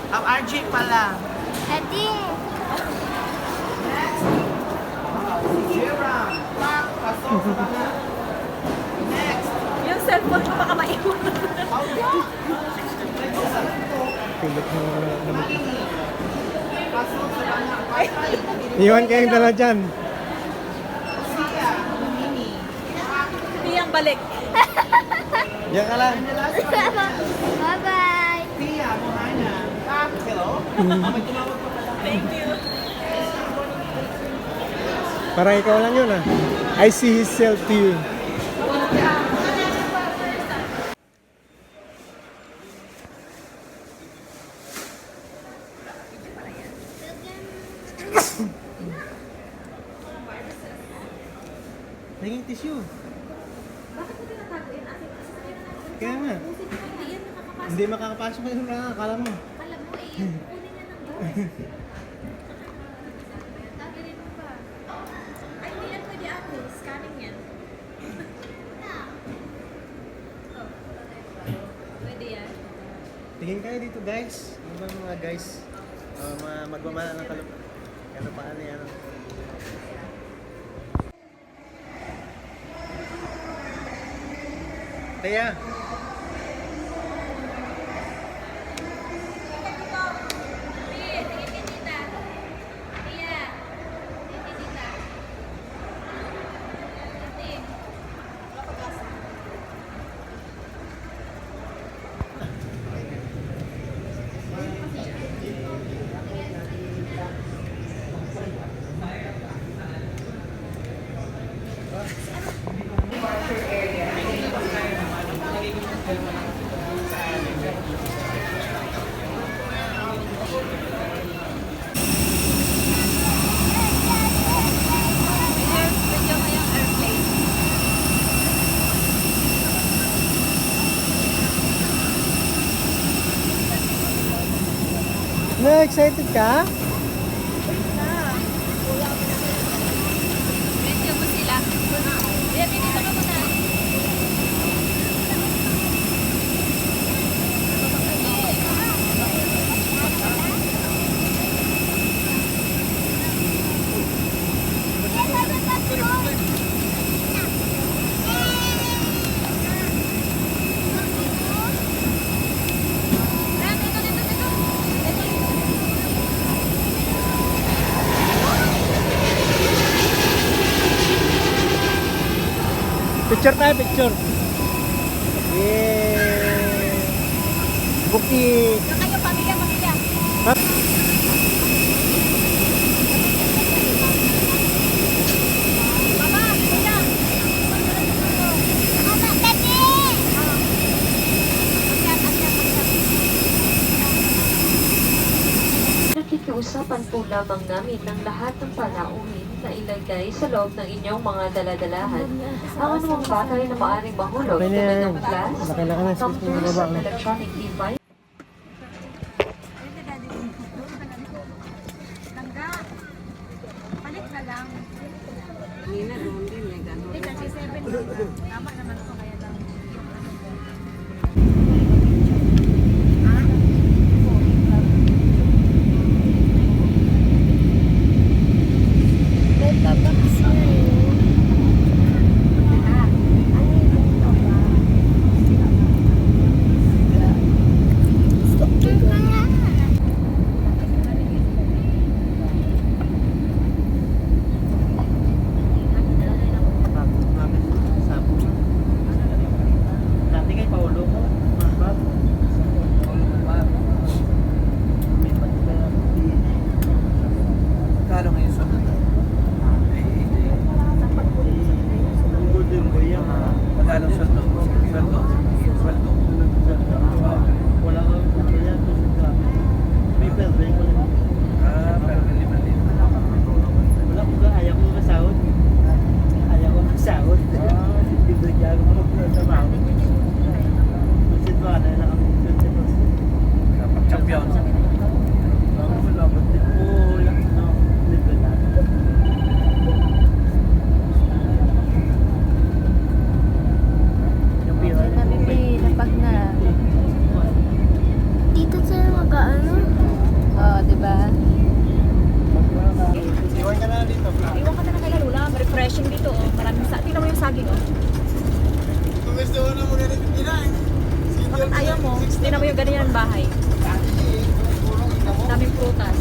Ang RJ pala. Adi. Next. Jerome. Mark, pasok sa mga. Next. Yung cellphone ko baka maiwan. Pilit mo naman. Malini. Pasok sa mga. Iwan kayong dala dyan. Sia. Mini. Tiyang balik. Diyan ka lang. Bye-bye. Tia, Mohana. Hello. May tumawag pa pala. Thank you. Parang ikaw lang yun ah. I see his self to you. Naging tissue. Bakit mo tinatago yun? Kaya nga. Hindi yan nakakapasok. Hindi makakapasok mo yun lang. Akala mo. Alam mo eh, kunin niya ng gas. Tagirin mo pa. Ay, hindi yan pwede ate. Scanning yan. Oh. Pwede yan. Tingin kayo dito guys. Ano ba mga guys? Mga magmamahal ng kalupa. Ano pa ano yan? Taya. Video mo yung airplane. Na-excited ka? Video mo sila. Yeah, video mo muna. Picture tayo, picture. Yeah. Buki. Yung kayo, pamilya. Mama, kuya. Mama, Daddy. Nakikiusapan po lamang namin ng lahat ng panauhin na ilagay sa loob ng inyong mga daladalahan ang anumang bagay na maaaring mahulog Okay na tulad yan. ng glass, Laki-laki na space mo numbers, baba. at electronic device. Langga. Palit na lang. Nina, doon din may gano'n. Ito, si 7. Tama naman ko kaya lang. May babaks na yun. Ano yung baba? Stop ka nga. Sapo. Daming prutas.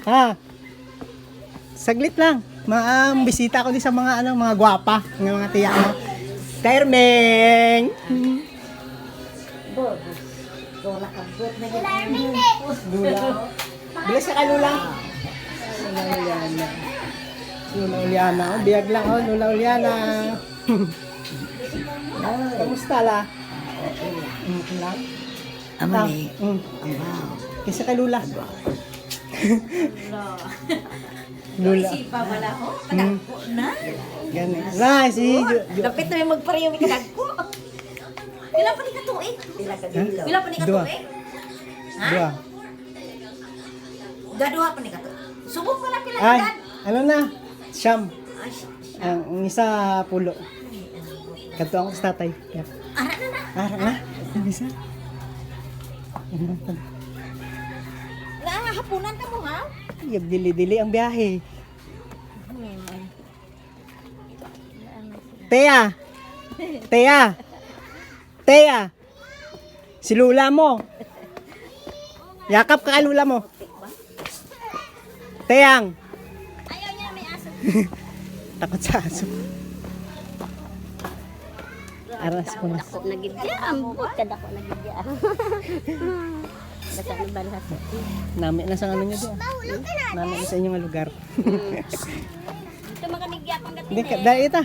Ha? Saglit lang. Bisita ko din sa mga mga gwapa, ng mga tiya mo. Termeng! Lula. Bilis ka Lula. Lula Uliana. Lula Uliana. Oh, biyag lang oh, Lula Uliana. Kamusta la? Okay lang. Amali. Kisa kay Lula. Lula. Sipa wala ho. Kadagpo na. Gani. Ra si Dapat na may magpareho may kadagpo. Pila pa ni katuig? Pila pa ni Dua. katuig? Dua. Gaduha pa ni katuig. Subok wala pila Ay, edad. ano na? Siyam. Ay, Ang isa pulo. Kadto ako sa tatay. Yep. ara na na. Na. Ang isa. Hapunan ka mo ha? Yung dili-dili ang biyahe. Teya! Teya! Teya! Si Lula mo! Yakap ka kay Lula mo! Teyang! Ayaw niya may aso. Takot sa aso. Aras ko na. Ako nagidya. Ambot ka dako nagidya. Basta ni banhat. Nami na sa ano nyo doon. Nami na sa inyong lugar. Ito makanigya pang gatin. Hindi ka, dahil ita.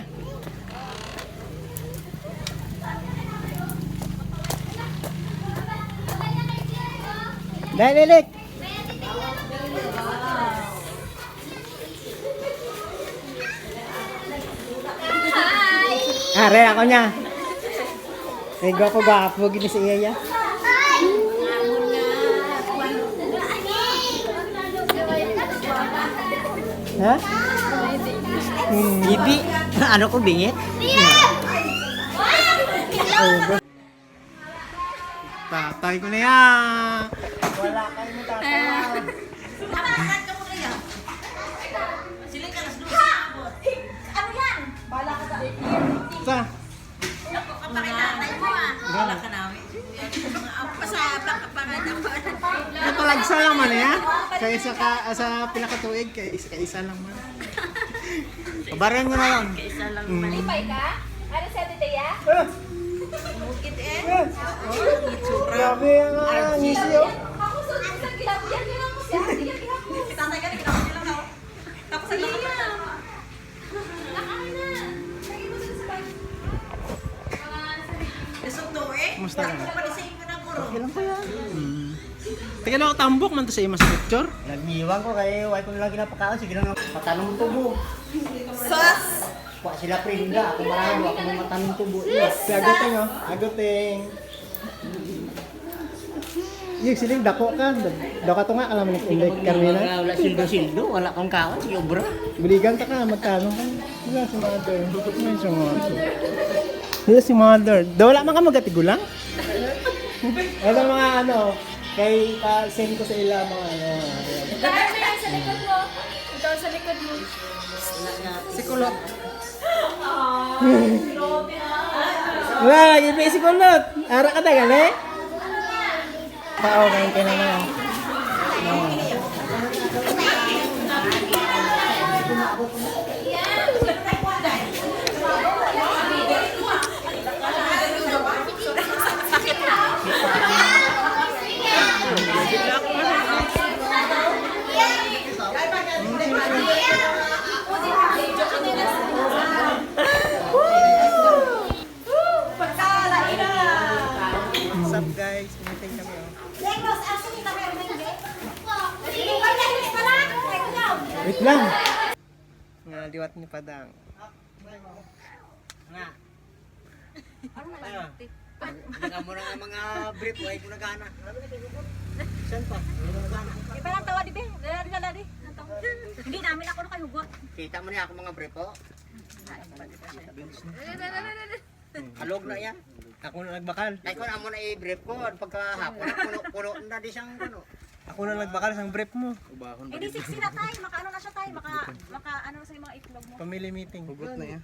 Dahil lilik. Are ako niya. Ay, gwapo-gwapo, gini si Iya. Ha? Bibi, ano ko bingit? Tatay ko na yan. Wala kayo mo tatay. Ano yan? Bala ka sa Sa? pakinatay mo ah. Bala ka namin. Pasaya pa Natalagsa lang man yan. Kaya sa pinakatuig, kaya isa lang man. Pabaran mo na lang. Isa lang man. Ipay ka? Ano sa titaya? Bukit eh. Grabe ang nisyo. Ako sa gilap yan. Gilap mo siya. Gilap mo. Tatay ka rin, kinakasin lang ako. Tapos ang lakas na. Nakain na. Lagi mo sa bag. Nasundo eh. Kumusta ka? Napalisayin mo ng guro. Kailan pa yan? Teka lang, tambok man to sa iyo mas picture. Nag-iwan ko kay wife ko nilang ginapakaon. Sige lang, matanong mo tubo. Sus! Kuha sila prinda. Ako marami, ako mo matanong tubo. Si Agoting oh. Agoting. Yung siling dako ka. Dako to nga, alam mo ni Carmina. Wala sildo-sildo, wala kang kaon. Sige, obra. Buligan ka ka, magkano ka? Wala si mother. Wala si mother. Wala si mother. Wala man ka magatigulang? Ito mga ano, kay send ko sa ila mga ano. Dahil mo yan sa likod mo. Ikaw sa likod mo. Si Kulot. Wala, lagi pa si Kulot. Ara ka tagal eh. Okay ka na na. What's up guys? Meeting kami oh. Wait lang. Nga diwat ni Padang. Nga. Hindi mo na nga mga brief, huwag ko nagana. Saan pa? Iba lang tawa di be. Dali. Hindi namin ako na kayo hugot. Kita mo niya ako mga brief po. Alog na yan. Ako na nagbakal. Kahit ko na mo na i-brief ko, pagkahapon, puno na di siyang ano. Ako na nagbakal sa brief mo. Eh di 60 na tayo, maka ano na siya tayo, maka ano na sa mga itlog mo. Family meeting. Hugot na yan.